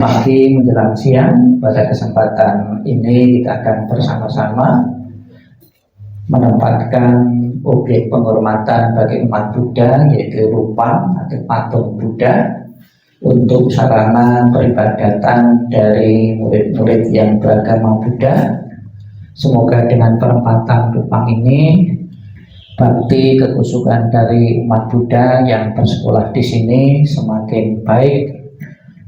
Pagi menjelang siang, pada kesempatan ini kita akan bersama-sama menempatkan objek penghormatan bagi umat Buddha, yaitu rupang atau patung Buddha, untuk sarana peribadatan dari murid-murid yang beragama Buddha. Semoga dengan penempatan rupang ini, bakti kekusukan dari umat Buddha yang bersekolah di sini semakin baik.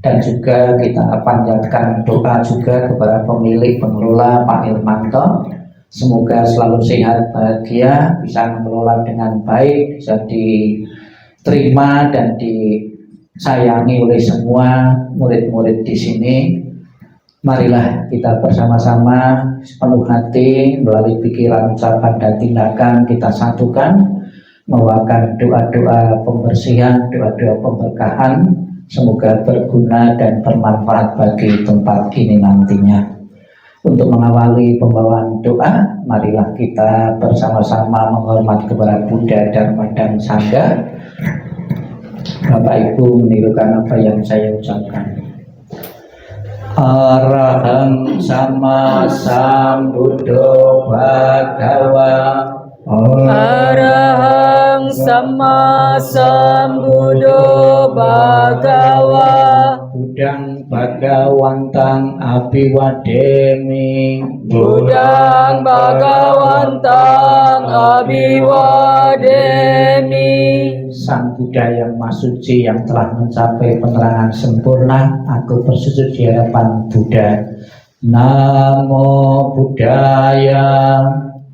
Dan juga kita panjatkan doa juga kepada pemilik pengelola Pak Irmanto, semoga selalu sehat, bahagia, bisa mengelola dengan baik, bisa diterima dan disayangi oleh semua murid-murid di sini. Marilah kita bersama-sama sepenuh hati melalui pikiran, ucapan, dan tindakan kita satukan, membawakan doa-doa pembersihan, doa-doa pemberkahan. Semoga berguna dan bermanfaat bagi tempat ini nantinya. Untuk mengawali pembawaan doa, marilah kita bersama-sama menghormat kepada Buddha, Dharma, dan Sangha. Bapak Ibu menirukan apa yang saya ucapkan. Arahang sama sambuddho bhagawa. Arahang sama sambuddho bhagawa. Budang bhagawantang abiwademi. Budang bhagawantang abiwademi. Sang Buddha yang Maha Suci yang telah mencapai penerangan sempurna, aku bersujud di hadapan Buddha. Namo Buddhaya.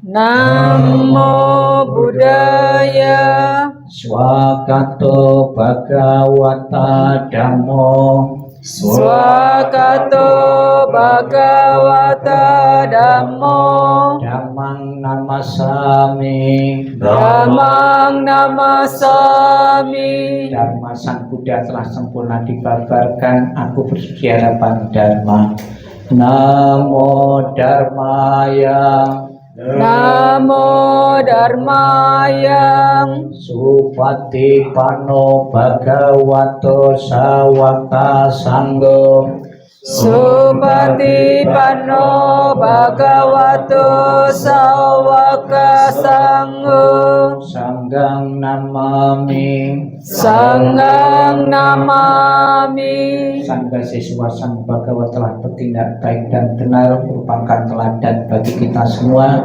Namo Buddhaya. Swakato Bhagawata Dhammo. Swakato Bhagawata Dhammo. Dhammang namasami. Dhammang namasami. Dharma Sang Buddha telah sempurna dibabarkan, aku bersujud di hadapan Dharma. Namo Dharmaya. Namo Dharmaya. Supati Pano Bhagavato Sawaka Sanggo. Supati Panno Bhagavato Sawaka Sanggo. Sanggang namami. Sanggang namami. Sangga siswa Sang Bhagawa telah bertindak baik dan benar, merupakan teladan bagi kita semua.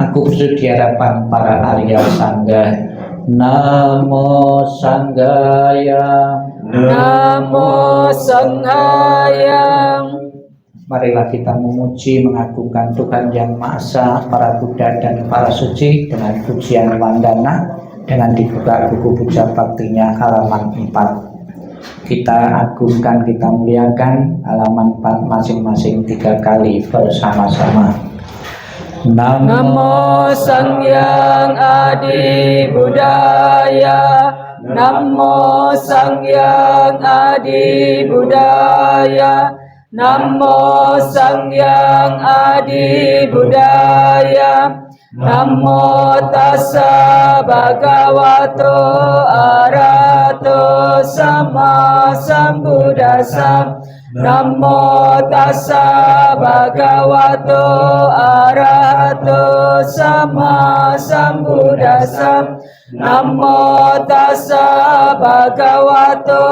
Aku bersujud di hadapan para Arya Sangga. Namo Sanggaya. Namo Sanghaya. Marilah kita memuji, mengagungkan Tuhan Yang Maha Esa, para Buddha dan para suci dengan pujian wandana, dengan dibuka buku puja baktinya halaman 4. Kita agungkan, kita muliakan halaman 4 masing-masing 3 kali bersama-sama. Namo Sangyang Adi Buddhaya. Namo Sangyang Adi Buddhaya. Namo Sangyang Adi Buddhaya. Namo tassa bhagavato arahato sama sambuddhassa. Namo tassa bhagavato arahato sama sambuddhassa. Namo tassa bhagavato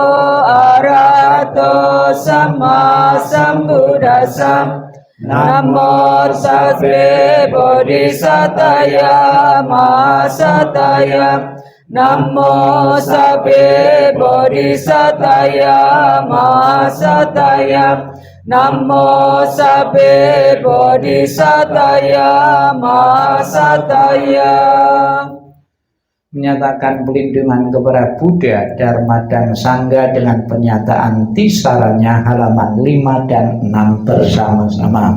arahato sama sambuddhassa. Namo tassa bodhisataya mahasataya. Namo sabbe bodhisataya mahasataya. Namo sabbe bodhisataya mahasataya. Menyatakan pelindungan kepada Buddha, Dharma, dan Sangha dengan penyataan tisaranya halaman 5 dan 6 bersama-sama.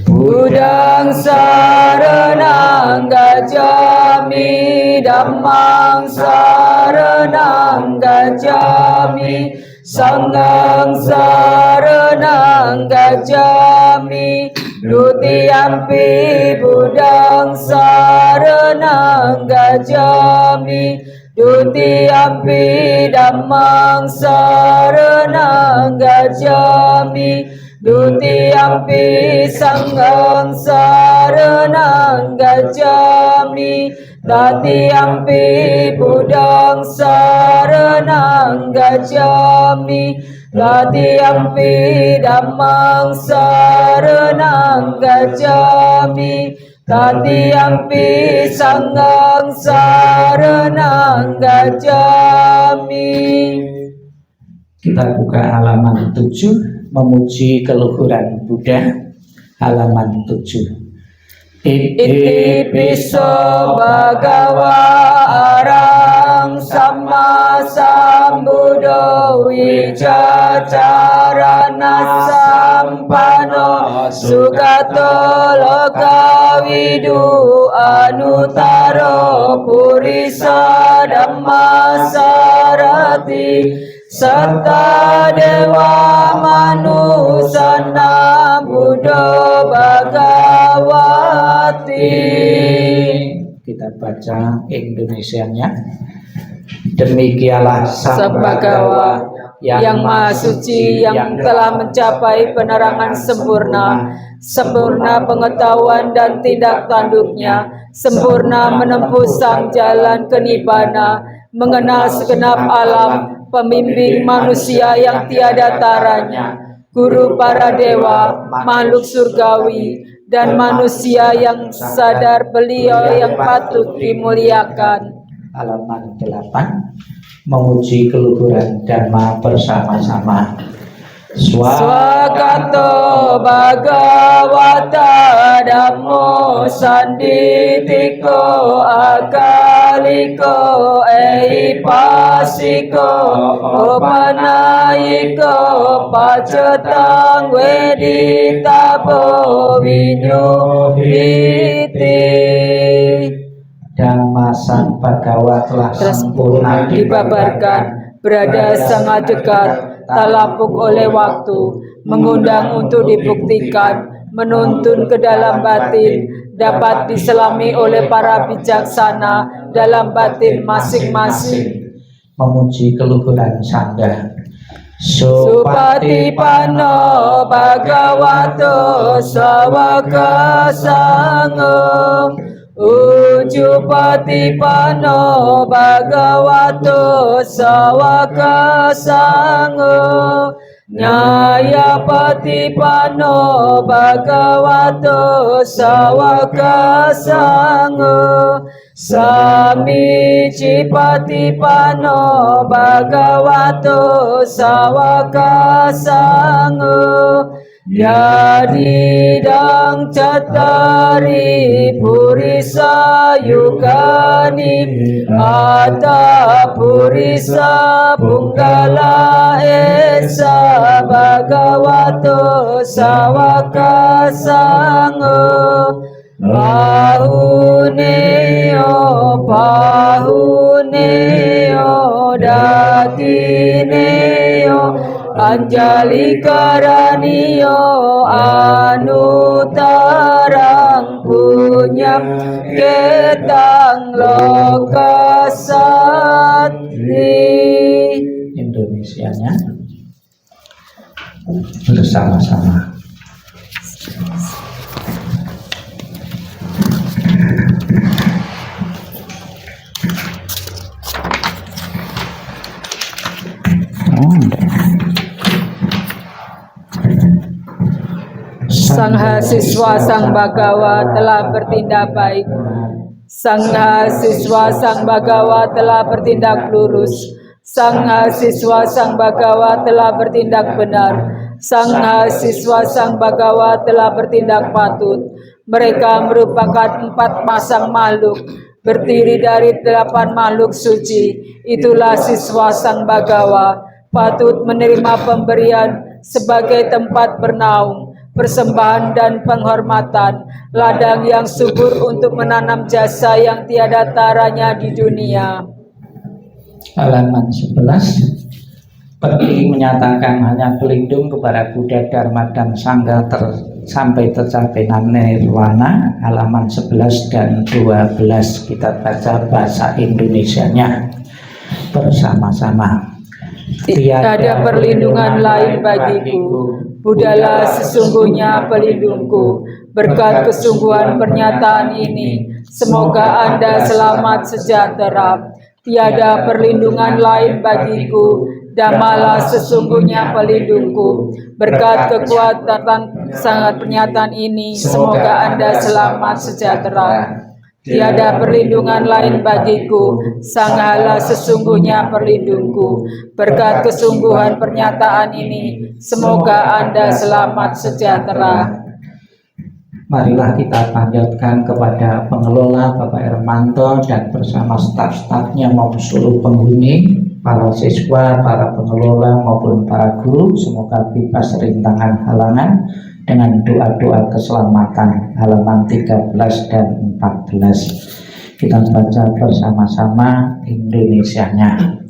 Buddhang saranang gacchami. Dhammang saranang gacchami. Sanghang saranang gacchami. Dutiyampi Buddhang saranang gacchami. Dutiyampi dhammang saranang gacchami. Dutiyampi sanghang saranang gacchami. Tatiyampi buddhang saranang gacchami. Tatiyampi dhammang saranang gacchami. Tatiyampi sanghang saranang gacchami. Kita buka halaman 7, memuji keluhuran Buddha, halaman 7. Iti piso bhagava arang samma sambuddho wicacarana sampano sugato lokawidu anutaro purisa dhamma sarati serta dewa manusana buddha bhagawati. Kita baca Indonesianya. Demikianlah Sang Bhagawa yang maha suci, yang telah mencapai penerangan sempurna, sempurna pengetahuan dan tindak tanduknya, sempurna menempuh sang jalan ke nibbana, mengenal segenap alam, pembimbing manusia yang tiada taranya, guru para dewa, makhluk surgawi, dan manusia yang sadar beliau yang patut dimuliakan. Halaman 8, memuji keluhuran Dhamma bersama-sama. Swagato Bhagavata Dhammo Sanditiko Akaliko Eipasiko Opanayiko Pacetang Weditabo Vinyuhiti. Dhamma Sang Bhagawa telah sempurna dibabarkan, berada sangat dekat, tak lapuk oleh waktu, mengundang untuk dibuktikan, menuntun ke dalam batin, dapat diselami oleh para bijaksana dalam batin masing-masing. Memuji keluhuran Sangha. Supatipano Bhagavato Sawaka Sangho. Ujupatipano Bhagavato Sawaka Sangho. Nyayapatipano Bhagavato Sawaka Sangho. Samicipatipano Bhagavato Sawaka Sangho. Yadidang cattari purisa yukani Atta purisa punggala esa Bhagavato Sawaka Sangho. Pahuneo pahuneo datineo Anjali karaniyo anutarang punyam ketang lokasatri. Indonesianya bersama-sama. Sangha siswa Sang Bhagawa telah bertindak baik. Sangha siswa Sang Bhagawa telah bertindak lurus. Sangha siswa Sang Bhagawa telah bertindak benar. Sangha siswa Sang Bhagawa telah bertindak patut. Mereka merupakan 4 pasang makhluk, berdiri dari 8 makhluk suci. Itulah siswa Sang Bhagawa, patut menerima pemberian sebagai tempat bernaung, persembahan dan penghormatan, ladang yang subur untuk menanam jasa yang tiada taranya di dunia. Halaman 11. Peti menyatakan hanya pelindung kepada Buddha, Dharma, dan Sangha sampai tercapai nirwana. Halaman 11 dan 12 kita baca bahasa Indonesianya. bersama-sama. Tiada perlindungan lain bagiku, Budalah sesungguhnya pelindungku. Berkat kesungguhan pernyataan ini, semoga Anda selamat sejahtera. Tiada perlindungan lain bagiku, Dhammalah sesungguhnya pelindungku. Berkat kekuatan sangat pernyataan ini, semoga Anda selamat sejahtera. Tiada perlindungan lain bagiku, Sanghalah sesungguhnya perlindungku. Berkat kesungguhan pernyataan ini, semoga Anda selamat sejahtera. Marilah kita panjatkan kepada pengelola Bapak Hermanto dan bersama staf-stafnya maupun seluruh penghuni, para siswa, para pengelola maupun para guru, semoga bebas rintangan halangan dengan doa-doa keselamatan. Halaman 13 dan 14 kita baca bersama-sama Indonesianya.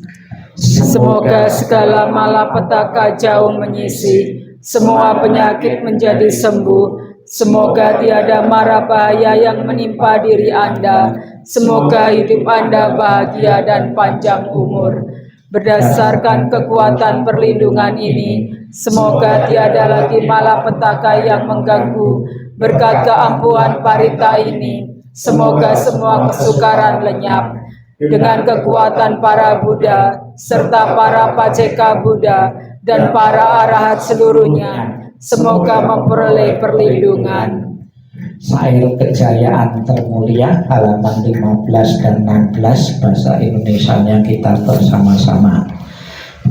Semoga segala malapetaka jauh menyisi, semua penyakit menjadi sembuh. Semoga tiada mara bahaya yang menimpa diri Anda. Semoga hidup Anda bahagia dan panjang umur. Berdasarkan kekuatan perlindungan ini, semoga tiada lagi malapetaka yang mengganggu. Berkat keampuhan parita ini, semoga semua kesukaran lenyap. Dengan kekuatan para Buddha, serta para paceka Buddha, dan para arahat seluruhnya, semoga memperoleh perlindungan. Syair kejayaan termulia halaman 15 dan 16 bahasa Indonesianya kita bersama-sama.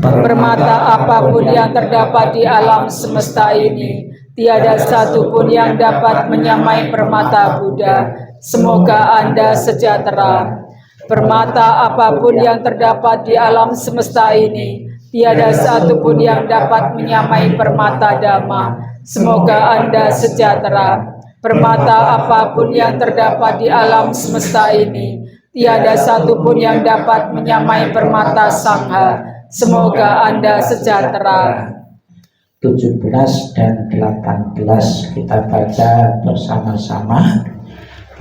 Permata apapun yang terdapat di alam semesta ini, tiada satupun yang dapat menyamai permata Buddha. Semoga Anda sejahtera. Permata apapun yang terdapat di alam semesta ini, tiada satupun yang dapat menyamai permata Dhamma. Semoga Anda sejahtera. Permata apapun yang terdapat di alam semesta ini, tiada satupun yang dapat menyamai permata Sangha. Semoga Anda sejahtera. 17 dan 18 kita baca bersama-sama.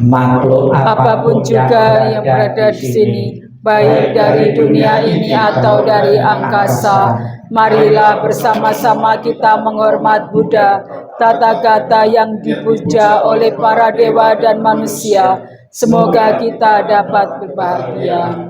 Makhluk Apapun juga yang berada di sini, baik dari dunia ini atau dari angkasa, marilah bersama-sama kita menghormat Buddha, Tathagata yang dipuja oleh para dewa dan manusia. Semoga kita dapat berbahagia.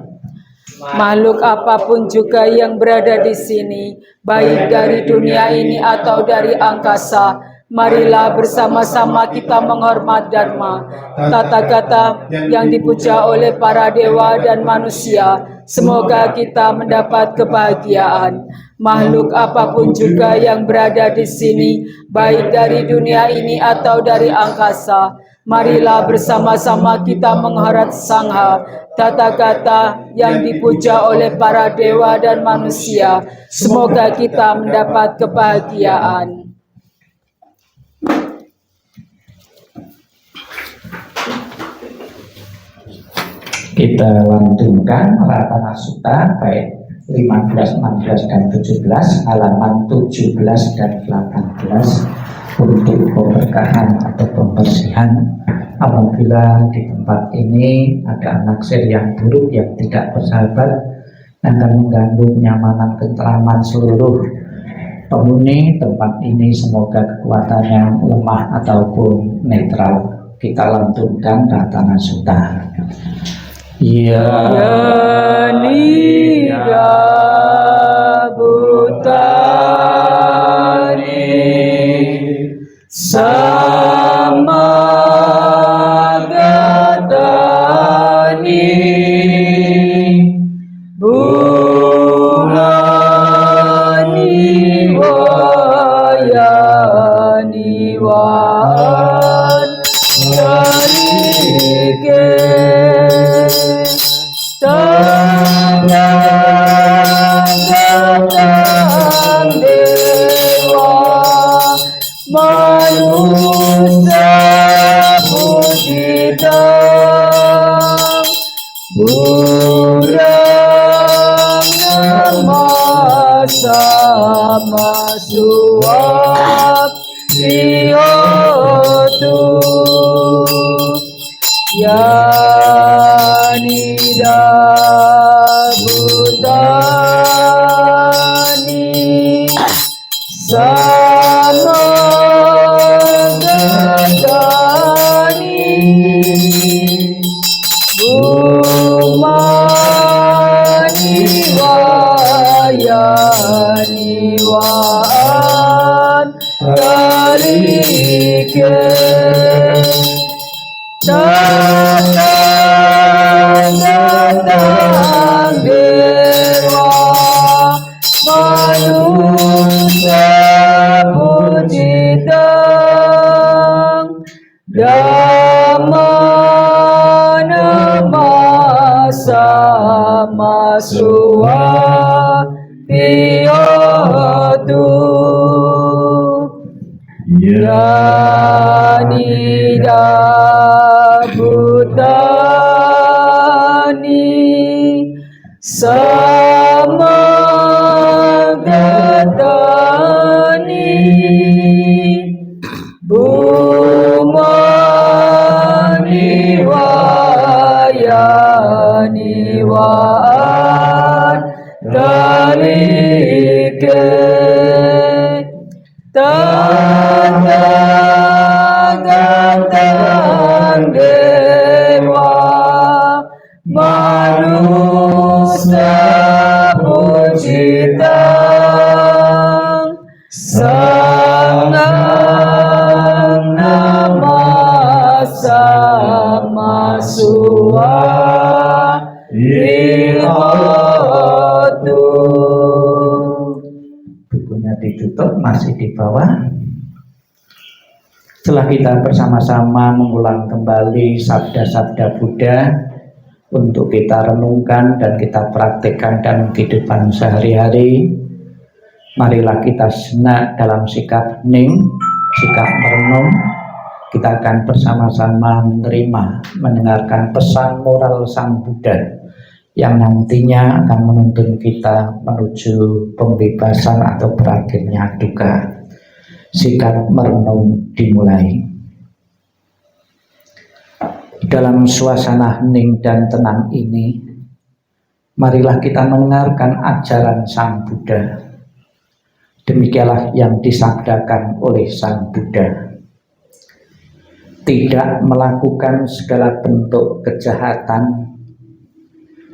Makhluk apapun juga yang berada di sini, baik dari dunia ini atau dari angkasa, marilah bersama-sama kita menghormat Dharma, Tathagata yang dipuja oleh para dewa dan manusia. Semoga kita mendapat kebahagiaan. Makhluk apapun juga yang berada di sini, baik dari dunia ini atau dari angkasa, marilah bersama-sama kita menghormat Sangha, Tathagata yang dipuja oleh para dewa dan manusia. Semoga kita mendapat kebahagiaan. Kita lanjutkan Ratana Sutta baik 15, 16 dan 17 halaman 17 dan 18 untuk pemberkahan atau pembersihan apabila di tempat ini ada naksir yang buruk yang tidak bersahabat yang akan mengganggu kenyamanan ketentraman seluruh penghuni tempat ini. Semoga kekuatannya lemah ataupun netral. Kita lanjutkan Ratana Sutta. Ya Nida Bhutani Samagatani Bulani Wayani Wan Darike Tangan dewa manusia budidang burang masa masuap iotu ya nida Buddha Dhamma namasama suwatiyotu Yanida Bhutani Samagatani Bhumani Vayani Vaan Dalike Tanda Gantang Dewa Manusia Pucitang Sangang Namasama Suwatiyotu. Bukunya ditutup, masih di bawah. Setelah kita bersama-sama mengulang kembali sabda-sabda Buddha untuk kita renungkan dan kita praktekkan dalam kehidupan sehari-hari, marilah kita sejenak dalam sikap hening, sikap merenung. Kita akan bersama-sama menerima, mendengarkan pesan moral Sang Buddha yang nantinya akan menuntun kita menuju pembebasan atau berakhirnya duka. Sikap merenung dimulai. Dalam suasana hening dan tenang ini, marilah kita mendengarkan ajaran Sang Buddha. Demikianlah yang disabdakan oleh Sang Buddha. Tidak melakukan segala bentuk kejahatan,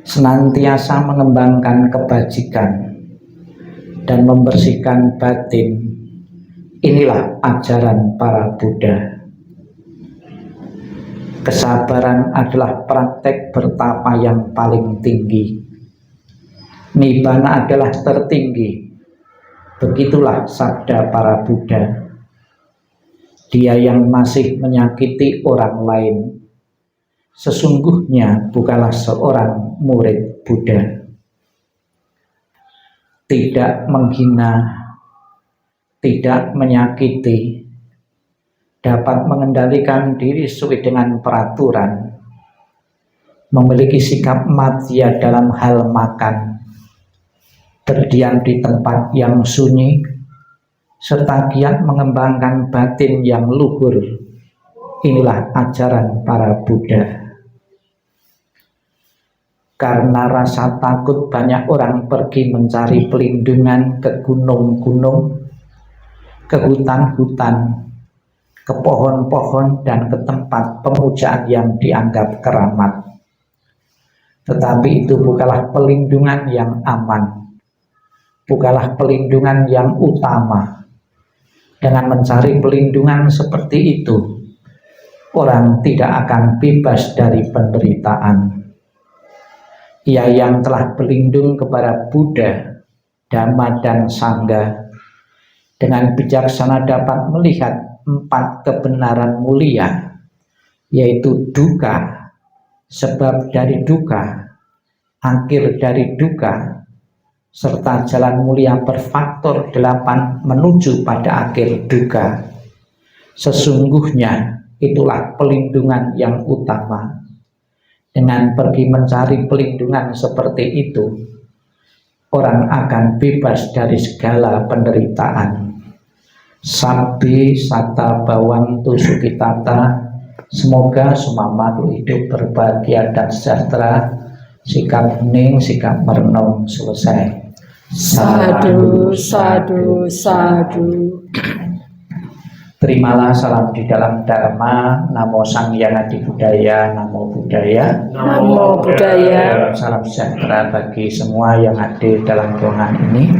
senantiasa mengembangkan kebajikan dan membersihkan batin. Inilah ajaran para Buddha. Kesabaran adalah praktek bertapa yang paling tinggi. Nibbana adalah tertinggi. Begitulah sabda para Buddha. Dia yang masih menyakiti orang lain sesungguhnya bukanlah seorang murid Buddha. Tidak menghina, tidak menyakiti, dapat mengendalikan diri sesuai dengan peraturan, memiliki sikap madhya dalam hal makan, berdiam di tempat yang sunyi, serta giat mengembangkan batin yang luhur. Inilah ajaran para Buddha. Karena rasa takut, banyak orang pergi mencari pelindungan ke gunung-gunung, ke hutan-hutan, ke pohon-pohon, dan ke tempat pemujaan yang dianggap keramat. Tetapi itu bukanlah pelindungan yang aman, bukanlah pelindungan yang utama. Dengan mencari pelindungan seperti itu, orang tidak akan bebas dari penderitaan. Ia yang telah berlindung kepada Buddha, Dhamma, dan Sangha, dengan bijaksana dapat melihat 4 kebenaran mulia, yaitu duka, sebab dari duka, akhir dari duka, serta jalan mulia berfaktor 8 menuju pada akhir duka. Sesungguhnya itulah pelindungan yang utama. Dengan pergi mencari pelindungan seperti itu, orang akan bebas dari segala penderitaan. Sabbi sata bawantu sukitata. Semoga semua makhluk hidup berbahagia dan sejahtera. Sikap hening, sikap merenung selesai. Sadu, sadu, sadu. Terimalah salam di dalam Dharma. Namo Sang Hyang Adi Budaya, Namo Buddhaya. Namo Buddhaya. Salam sejahtera bagi semua yang hadir dalam ruangan ini.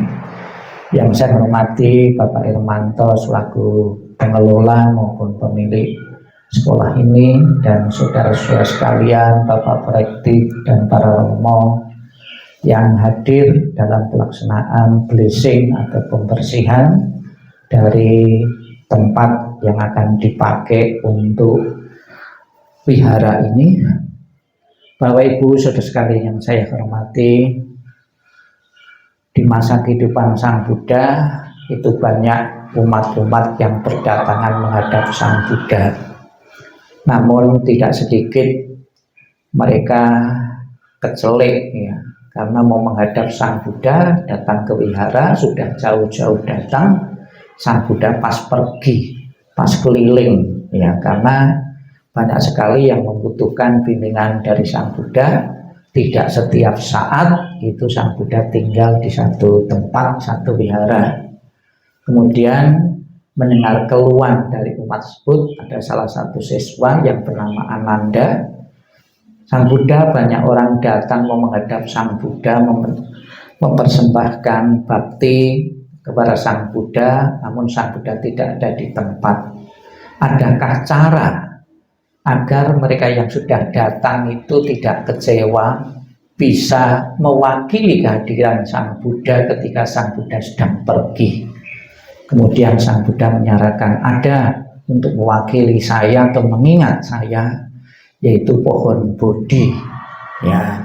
Yang saya hormati Bapak Irmanto selaku pengelola maupun pemilik sekolah ini, dan saudara-saudara sekalian, Bapak Proyektif dan para romo yang hadir dalam pelaksanaan blessing atau pembersihan dari tempat yang akan dipakai untuk wihara ini. Bapak Ibu saudara sekalian yang saya hormati, di masa kehidupan Sang Buddha itu banyak umat-umat yang berdatangan menghadap Sang Buddha. Namun tidak sedikit mereka kecelek ya, karena mau menghadap Sang Buddha, datang ke wihara, sudah jauh-jauh datang, Sang Buddha pas pergi, pas keliling ya, karena banyak sekali yang membutuhkan bimbingan dari Sang Buddha. Tidak setiap saat itu Sang Buddha tinggal di satu tempat, satu wihara. Kemudian mendengar keluhan dari umat tersebut, ada salah satu siswa yang bernama Ananda. Sang Buddha, banyak orang datang mau menghadap Sang Buddha, mempersembahkan bakti kepada Sang Buddha, namun Sang Buddha tidak ada di tempat. Adakah cara agar mereka yang sudah datang itu tidak kecewa, bisa mewakili kehadiran Sang Buddha ketika Sang Buddha sedang pergi? Kemudian Sang Buddha menyarankan, ada untuk mewakili saya atau mengingat saya, yaitu pohon Bodhi ya.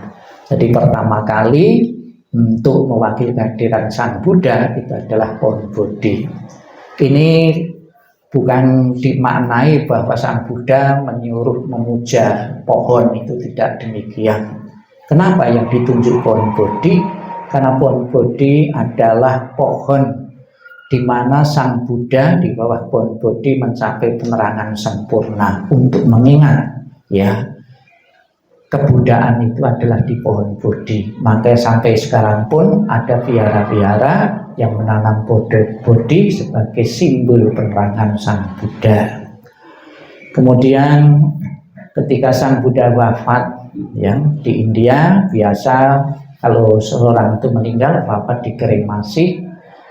Jadi pertama kali untuk mewakili kehadiran Sang Buddha itu adalah pohon Bodhi. Ini bukan dimaknai bahwa Sang Buddha menyuruh memuja pohon, itu tidak demikian. Kenapa yang ditunjuk pohon Bodhi? Karena pohon Bodhi adalah pohon di mana Sang Buddha di bawah pohon Bodhi mencapai penerangan sempurna untuk mengingat ya, kebudayaan itu adalah di pohon Bodhi. Makanya sampai sekarang pun ada vihara-vihara yang menanam Bodhi sebagai simbol penerangan Sang Buddha. Kemudian ketika Sang Buddha wafat ya, di India biasa kalau seorang itu meninggal wafat dikremasi,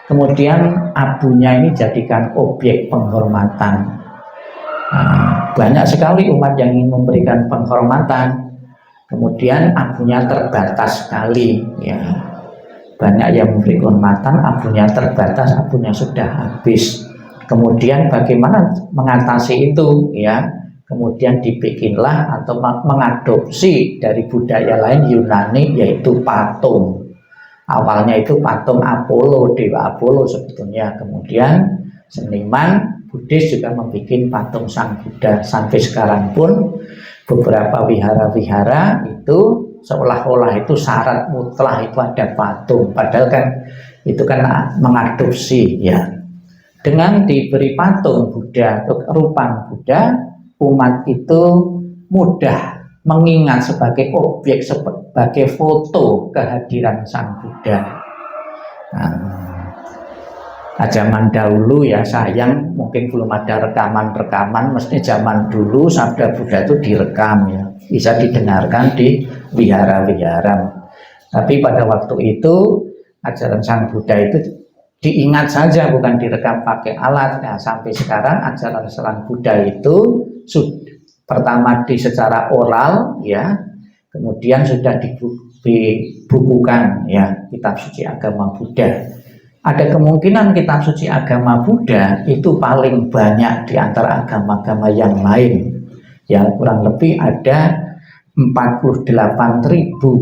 kemudian abunya ini jadikan objek penghormatan. Banyak sekali umat yang ingin memberikan penghormatan, kemudian abunya terbatas sekali ya. Banyak yang memberi penghormatan, abunya terbatas, abunya sudah habis. Kemudian bagaimana mengatasi itu ya? Kemudian dibikinlah atau mengadopsi dari budaya lain Yunani, yaitu patung. Awalnya itu patung Apollo, dewa Apollo sebetulnya. Kemudian seniman Buddhis juga membuat patung Sang Buddha. Sampai sekarang pun beberapa wihara-wihara itu seolah-olah itu syarat mutlak itu ada patung, padahal kan itu kan mengadopsi ya. Dengan diberi patung Buddha atau rupang Buddha, umat itu mudah mengingat sebagai objek, sebagai foto kehadiran Sang Buddha. Zaman dahulu ya, sayang mungkin belum ada rekaman-rekaman, mesti zaman dulu sabda Buddha itu direkam ya, bisa didengarkan di wihara-wihara. Tapi pada waktu itu ajaran Sang Buddha itu diingat saja, bukan direkam pakai alat. Nah, sampai sekarang ajaran Sang Buddha itu pertama secara oral ya, kemudian sudah dibukukan ya, kitab suci agama Buddha. Ada kemungkinan kitab suci agama Buddha itu paling banyak di antara agama-agama yang lain ya, kurang lebih ada 48.000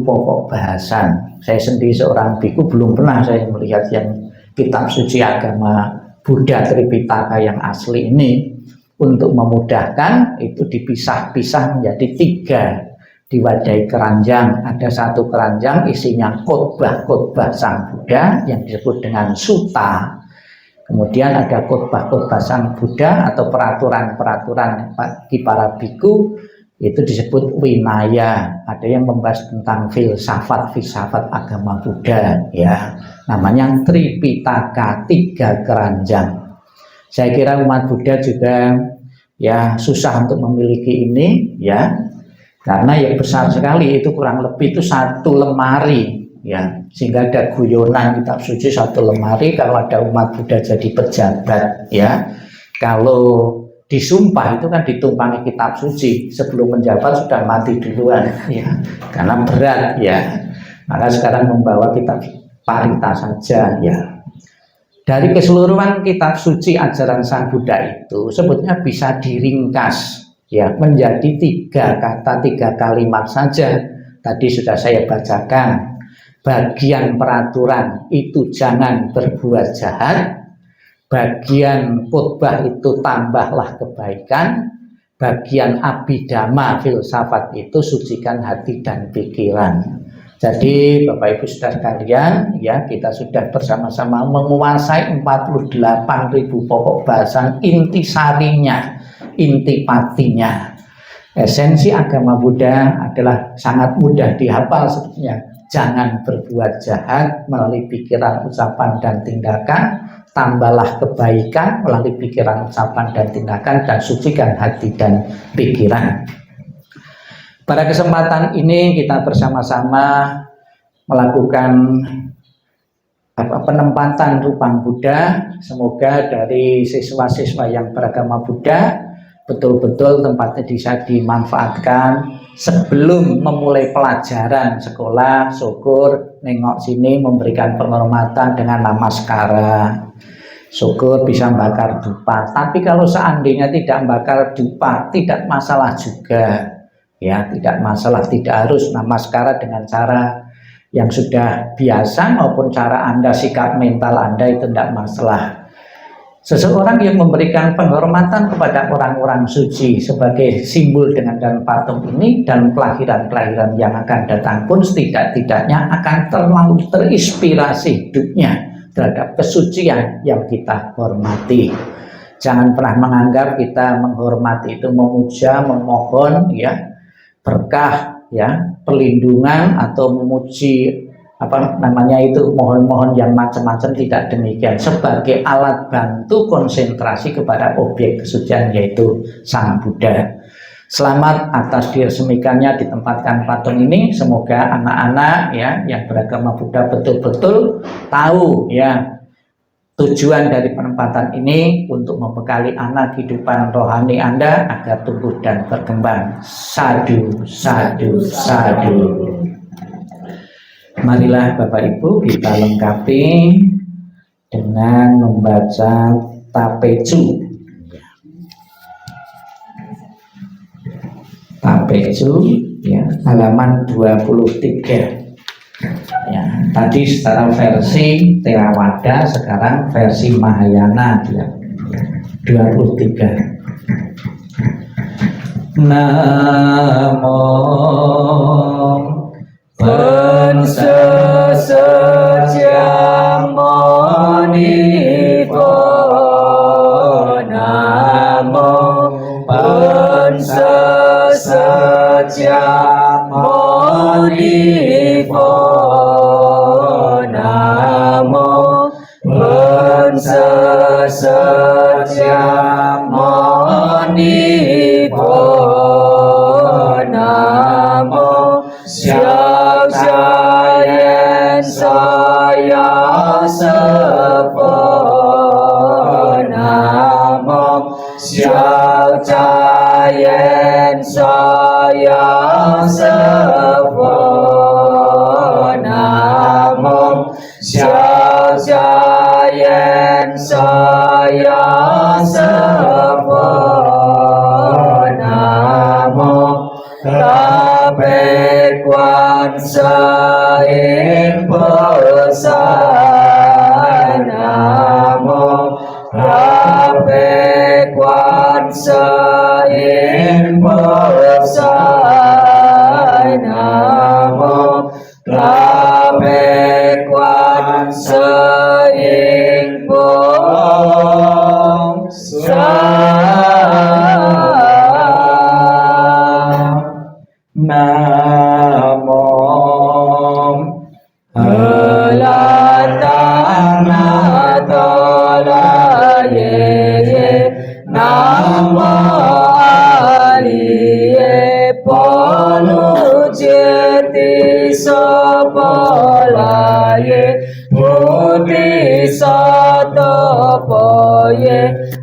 pokok bahasan. Saya sendiri seorang biku belum pernah saya melihat yang kitab suci agama Buddha Tripitaka yang asli ini. Untuk memudahkan itu dipisah-pisah menjadi 3, diwadahi keranjang. Ada satu keranjang isinya khotbah-khotbah Sang Buddha yang disebut dengan sutta. Kemudian ada khotbah-khotbah Sang Buddha atau peraturan-peraturan bagi para biku, itu disebut winaya. Ada yang membahas tentang filsafat agama Buddha ya, namanya Tripitaka, 3 keranjang. Saya kira umat Buddha juga ya susah untuk memiliki ini ya, karena ya besar sekali, itu kurang lebih itu 1 lemari ya, sehingga ada guyonan kitab suci 1 lemari. Kalau ada umat Buddha jadi pejabat ya, kalau disumpah itu kan ditumpangi kitab suci, sebelum menjabat sudah mati duluan ya, karena berat ya. Maka sekarang membawa kitab parita saja ya. Dari keseluruhan kitab suci ajaran Sang Buddha itu sebetulnya bisa diringkas ya menjadi 3 kata, 3 kalimat saja. Tadi sudah saya bacakan. Bagian peraturan itu jangan berbuat jahat. Bagian khotbah itu tambahlah kebaikan. Bagian abhidhamma filsafat itu sucikan hati dan pikiran. Jadi Bapak Ibu Saudara sekalian, ya kita sudah bersama-sama menguasai 48.000 pokok bahasan intisarinya, intipatinya. Esensi agama Buddha adalah sangat mudah dihafal sebetulnya. Jangan berbuat jahat melalui pikiran, ucapan, dan tindakan. Tambahlah kebaikan melalui pikiran, ucapan, dan tindakan, dan sucikan hati dan pikiran. Pada kesempatan ini kita bersama-sama melakukan penempatan rupang Buddha. Semoga dari siswa-siswa yang beragama Buddha betul-betul tempatnya bisa dimanfaatkan sebelum memulai pelajaran sekolah. Syukur nengok sini memberikan penghormatan dengan namaskara. Syukur bisa bakar dupa. Tapi kalau seandainya tidak bakar dupa, tidak masalah juga. Ya, tidak masalah, tidak harus namaskara dengan cara yang sudah biasa maupun cara Anda, sikap mental Anda itu tidak masalah. Seseorang yang memberikan penghormatan kepada orang-orang suci sebagai simbol dengan dan patung ini dan kelahiran-kelahiran yang akan datang pun setidak-tidaknya akan terlalu terinspirasi hidupnya terhadap kesucian yang kita hormati. Jangan pernah menganggap kita menghormati itu memuja, memohon ya berkah ya, perlindungan atau memuji mohon-mohon yang macam-macam, tidak demikian. Sebagai alat bantu konsentrasi kepada objek kesucian yaitu Sang Buddha. Selamat atas diresmikannya ditempatkan patung ini. Semoga anak-anak ya yang beragama Buddha betul-betul tahu ya tujuan dari penempatan ini untuk membekali anak kehidupan rohani Anda agar tumbuh dan berkembang. Sadu, sadu, sadu. Marilah Bapak Ibu kita lengkapi dengan membaca Tapecu. Tapecu ya, halaman 23. Ya, tadi secara versi Theravada, sekarang versi Mahayana ya. 23. Namo Panca Satyamoni Namo Panca Satyamoni Namo Panca Satyamoni Namo Xiao Jian Saya Sepo Namo Xiao Jian Saya Sepo Namo Xiao Jian Saya Sepo Namo Tape Quan Saing Pesai Namo Tape Quan Saing Pesai Namo Tape Quan Saing Pesai Namo Helatana Tola Ye Namo Aliye Polu Jeti Sopolaye Budi Satopoye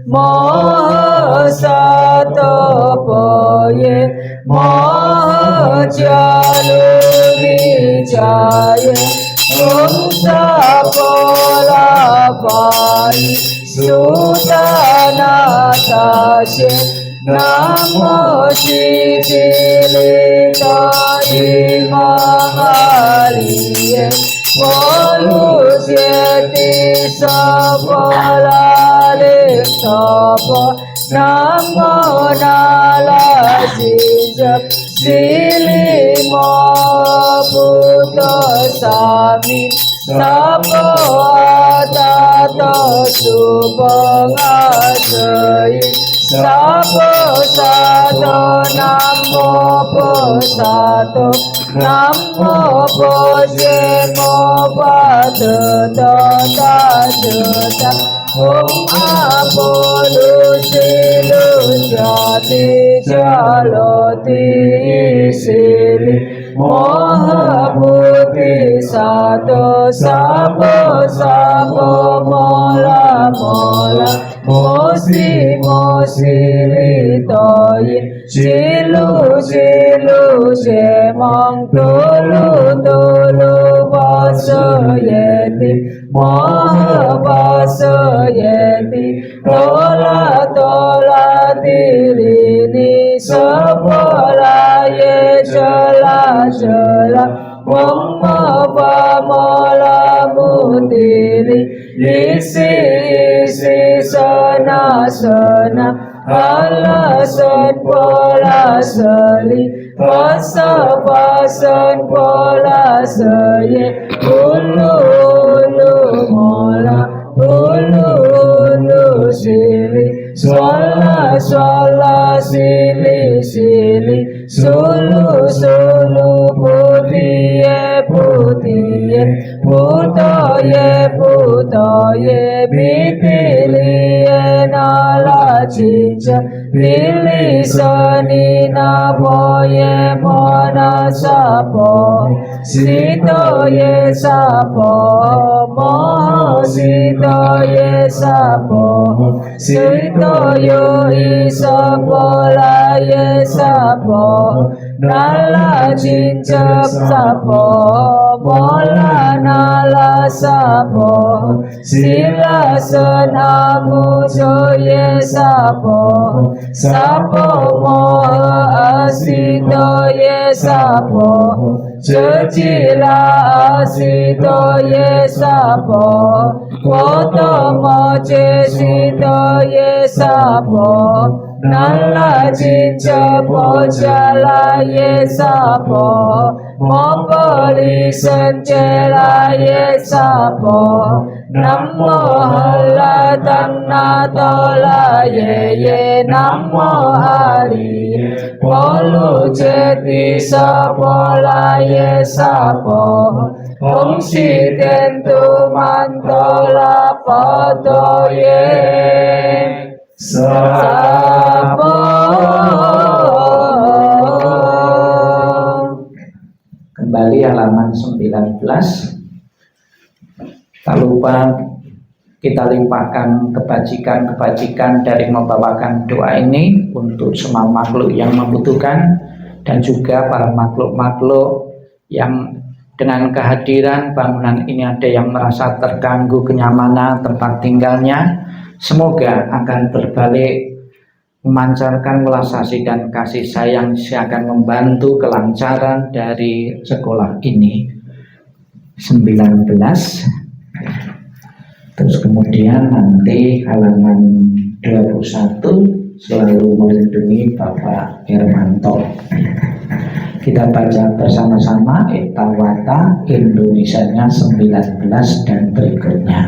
Moha Satopoye Moha Jaluri Jaya Om Sapolabhai Sutanatase Namo Sipilitaye Mahaliye Volusyeti Sapalale Sapa Namo Nalasisa Silimo Buddha Sami Sapa Tata Subhangasai Sapa Sato Namo Posato Namo Posemo Padata Tata Om Apolu Silu Jati Jaloti Sili Moha Buddhi Sato Sabo Sabo Mola Mola Mosi Mosi Litoyi Silu Silu Semang Tulu Tulu Vasayeti Moha Vasayeti Tola Tola Dilini Sabola Ye Jala Jala Wamma Pamola Mutili Isi Isi Sana Sana Alasan Pola Sali Pasa Pasan Pola Saye Ulu Ulu Mola Ulu Ulu Sili Swala Swala Sili Sili Sulu Sulu Putiye Putiye Putaye Putaye Bipiliye Nala Cinca Pili Sani Napoye Mona Sapo Sitoye Sapo Moho Sitoye Sapo Sitoyo Isapolaye Sapo Nala Cincap Sapo Mola Nala Sapo Sila Senamu Joye Sapo Sapo Moha Asitoye Sapo Cecila Asitoye Sapo Koto Moce Sitoye Sapo Nala Cinca Pocala Ye Sapo Mompoli Sencela Ye Sapo Namo Halatana Tola Ye Namo Hari Polu Ceti Sapola Ye Sapo Om Sitentu Mantola Poto Ye Sapo. Kembali halaman 19. Tak lupa kita limpahkan kebajikan-kebajikan dari membawakan doa ini untuk semua makhluk yang membutuhkan dan juga para makhluk-makhluk yang dengan kehadiran bangunan ini ada yang merasa terganggu kenyamanan tempat tinggalnya. Semoga akan berbalik memancarkan welas asih dan kasih sayang yang akan membantu kelancaran dari sekolah ini. 19. Terus kemudian nanti halaman 21 selalu melindungi Bapak Hermanto. Kita baca bersama-sama Etawata Indonesianya 19 dan berikutnya.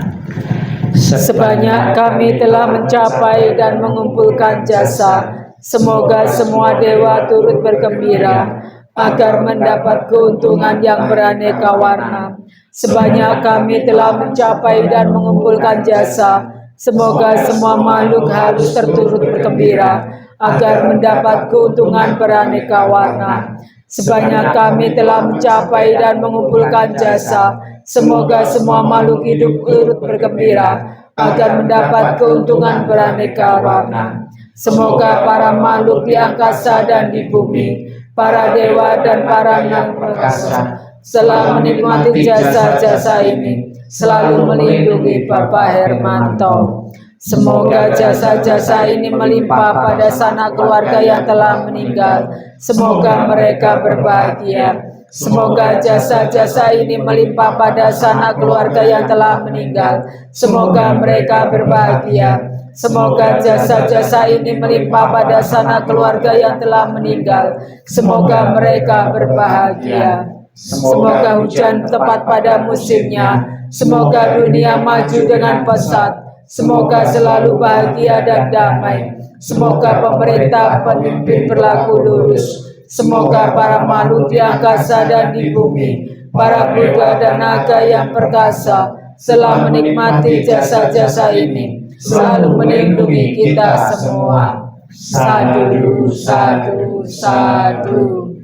Sebanyak kami telah mencapai dan mengumpulkan jasa, semoga semua dewa turut bergembira agar mendapat keuntungan yang beraneka warna. Sebanyak kami telah mencapai dan mengumpulkan jasa, semoga semua makhluk halus terturut bergembira agar mendapat keuntungan beraneka warna. Sebanyak kami telah mencapai dan mengumpulkan jasa, semoga semua makhluk hidup turut bergembira agar mendapat keuntungan beraneka warna. Semoga para makhluk di angkasa dan di bumi, para dewa dan para yang perkasa, setelah menikmati jasa-jasa ini, selalu melindungi Bapak Hermanto. Semoga jasa-jasa ini melimpah pada sanak keluarga yang telah meninggal. Semoga mereka berbahagia. Semoga jasa-jasa ini melimpah pada sanak keluarga yang telah meninggal. Semoga mereka berbahagia. Semoga jasa-jasa ini melimpah pada sanak keluarga yang telah meninggal. Semoga mereka berbahagia. Semoga hujan tepat pada musimnya. Semoga dunia maju dengan pesat. Semoga selalu bahagia dan damai. Semoga pemerintah pemimpin berlaku lurus. Semoga para makhluk di angkasa dan di bumi, para buddha dan naga yang perkasa, setelah menikmati jasa-jasa ini, selalu melindungi kita semua. Sadu, sadu, sadu.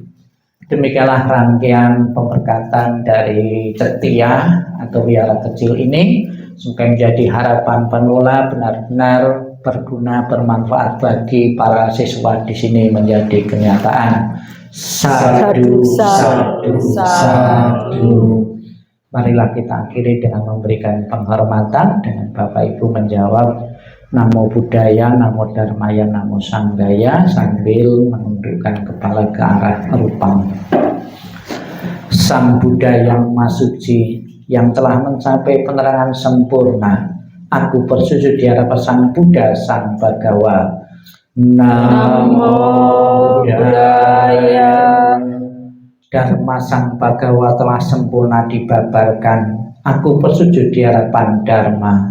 Demikianlah rangkaian pemberkatan dari Setia atau Wihara Kecil ini. Semoga menjadi harapan pengelola benar-benar berguna, bermanfaat bagi para siswa di sini menjadi kenyataan. Sadu, sadu, sadu. Marilah kita akhiri dengan memberikan penghormatan dengan Bapak Ibu menjawab Namo Buddhaya, Namo Dharmaya, Namo Sanghaya sambil menundukkan kepala ke arah rupang. Sang Buddha yang Masuci, yang telah mencapai penerangan sempurna, aku bersujud di hadapan Sang Buddha, Sang Bhagawa. Namo Buddhaya. Dharma Sang Bhagawa telah sempurna dibabarkan. Aku bersujud di hadapan Dharma.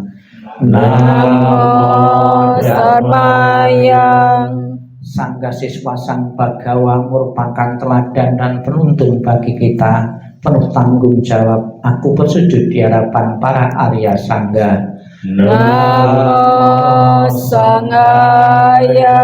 Namo Dharmaya. Sangga siswa Sang Bhagawa merupakan teladan dan penuntun bagi kita, penuh tanggung jawab. Aku bersujud di hadapan para Arya Sangga. Namo Sanghaya.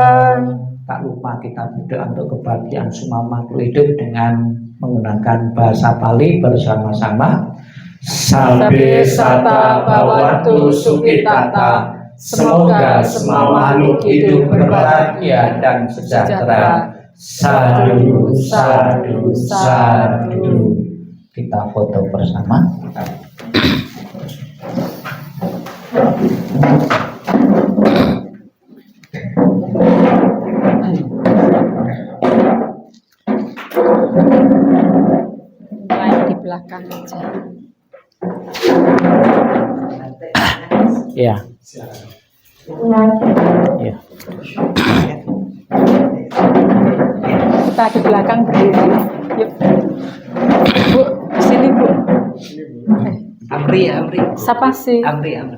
Tak lupa kita berdoa untuk kebahagiaan semua makhluk hidup dengan menggunakan bahasa Pali bersama-sama. Sabbe sata bhavantu sukhitata. Semoga semua makhluk hidup berbahagia dan sejahtera. Sadu, sadu, sadu. Kita foto bersama. Lain di belakang aja. Ya. Ya. Kita di belakang berdiri. Yuk. Bu, sini Bu. Amri. Siapa sih? Amri. Michael.